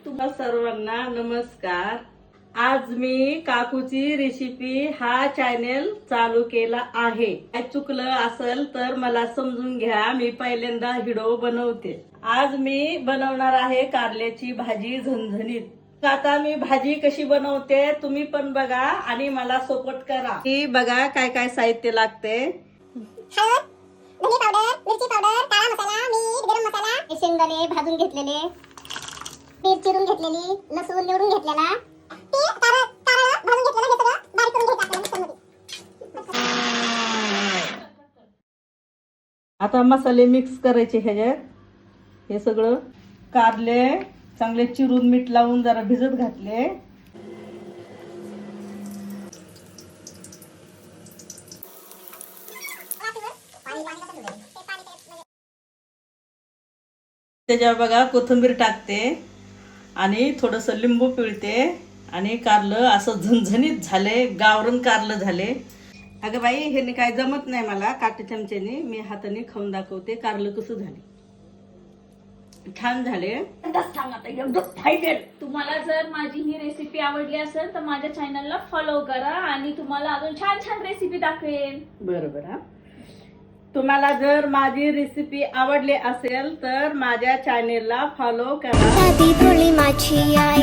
तुम्हा सर्वांना नमस्कार। आज मी काकूची रेसिपी हा चॅनेल चालू केला आहे। काय चुकलं असेल तर मला समजून घ्या, मी पहिल्यांदा व्हिडिओ बनवते। आज मी बनवणार आहे कारल्याची भाजी झणझणीत। आता मी भाजी कशी बनवते तुम्ही पण बघा आणि मला सपोर्ट करा। ही बघा काय काय साहित्य लागते। धने पावडर, मिरची पावडर, काळा मसाला, मीठ, गरम मसाला, शेंगदाणे भाजून घेतलेले, मिरची चिरून घेतलेली, लसूण निवडून घेतलेला, ते कारळ भाजून घेतलेलं, हे सगळं बारीक करून घ्यायचं आपल्याला मिक्सरमध्ये। आता मसाले मिक्स करायचे ह्याच्यात। हे सगळं कारले चांगले चिरून मीठ लावून जरा भिजत घातले। त्याच्यावर बघा कोथिंबीर टाकते आणि थोडस लिंबू पिळते आणि कारलं असं झणझणीत झाले, गावरण कारलं झाले। अगं बाई हे काय जमत नाही मला, काटे चमच्याने मी हाताने खाऊन दाखवते कारलं कसं झाले। छान झाले। तुम्हाला जर माझी ही रेसिपी आवडली असेल तर माझ्या चॅनलला फॉलो करा आणि तुम्हाला अजून छान छान रेसिपी दाखवेन। बरोबर हा। तुम्हाला जर माझी रेसिपी आवडली असेल तर माझ्या चॅनेलला फॉलो करा। माझी आई